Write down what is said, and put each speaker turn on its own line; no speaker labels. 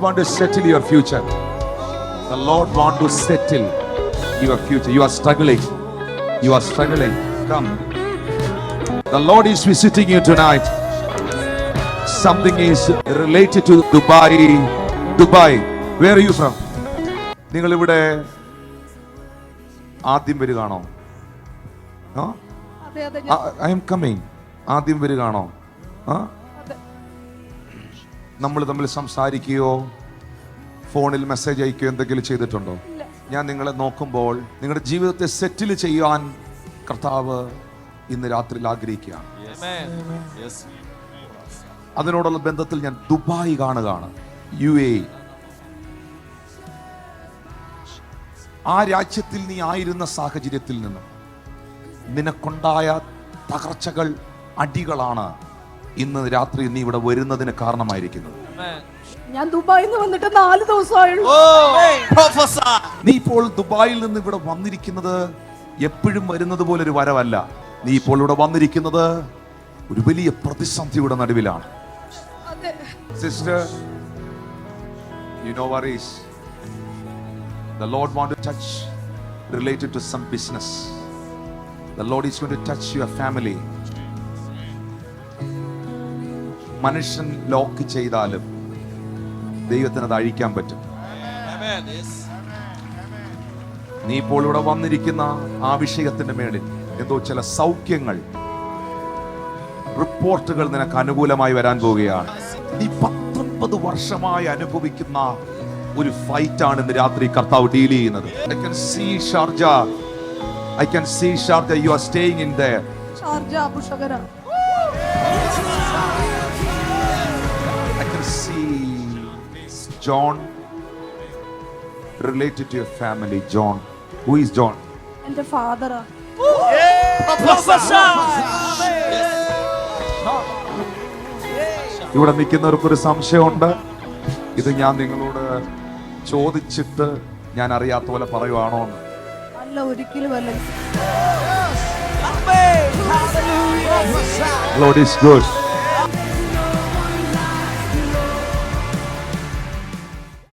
want to settle your future. The Lord want to settle your future. You are struggling. You are struggling. Come. The Lord is visiting you tonight. Something is related to Dubai. Dubai. Where are you from? നിങ്ങൾ ഇവിടെ ആദ്യം വരികയാണോ? I am coming. ആദ്യം വരികയാണോ? നമ്മൾ തമ്മിൽ സംസാരിക്കുകയോ ഫോണിൽ message അയക്കുകയോ എന്തെങ്കിലും ചെയ്തിട്ടുണ്ടോ? ഞാൻ നിങ്ങളെ നോക്കുമ്പോൾ നിങ്ങളുടെ ജീവിതത്തെ സെറ്റിൽ ചെയ്യാൻ കർത്താവ് ഇന്ന് രാത്രിയിൽ ആഗ്രഹിക്കുകയാണ്. അതിനോടുള്ള ബന്ധത്തിൽ ഞാൻ ദുബായ് കാണുകയാണ്. UAE. ആ രാജ്യത്തിൽ നീ ആയിരുന്ന സാഹചര്യത്തിൽ നിന്നും നിനക്കുണ്ടായ തകർച്ചകൾ, അടികളാണ് ഇന്ന് രാത്രി നീ ഇവിടെ വരുന്നതിന് കാരണമായിരിക്കുന്നത്.
ഞാൻ ദുബായിൽ നിന്ന് വന്നിട്ട് 4 ദിവസമായുള്ളൂ.
നീ ഇപ്പോൾ ദുബായിൽ നിന്ന് ഇവിടെ വന്നിരിക്കുന്നത് എപ്പോഴും വരുന്നത് പോലെ ഒരു വരവല്ല. നീ ഇപ്പോൾ ഇവിടെ വന്നിരിക്കുന്നത് ഒരു വലിയ പ്രതിസന്ധിയുടെ നടുവിലാണ്. Sister, you know worries. The Lord want to touch related to some business. The Lord is going to touch your family. മനുഷ്യൻ ലോക്ക് ചെയ്താലും ദൈവത്തിന് അത് അഴിക്കാൻ പറ്റും. നീ ഇപ്പോൾ ഇവിടെ വന്നിരിക്കുന്ന ആ വിഷയത്തിന്റെ മേളിൽ എന്തോ ചില സൗഖ്യങ്ങൾ, റിപ്പോർട്ടുകൾ നിനക്ക് അനുകൂലമായി വരാൻ പോവുകയാണ്. നീ 19 വർഷമായി അനുഭവിക്കുന്ന ഒരു ഫൈറ്റ് ആണ് ഇന്ന് രാത്രി കർത്താവ് ഡീൽ ചെയ്യുന്നത്. I can see Sharjah. You are staying in there.
Sharjah, Abu Shagara.
I can see John related to your family. John. Who is John?
And the father.
ഇവിടെ നിൽക്കുന്നവർക്കൊരു സംശയമുണ്ട്. ഇത് ഞാൻ നിങ്ങളോട് ചോദിച്ചിട്ട് ഞാൻ അറിയാത്ത പോലെ പറയുവാണോ എന്ന്.
അല്ല, ഒരിക്കലും അല്ല.
Lord is good.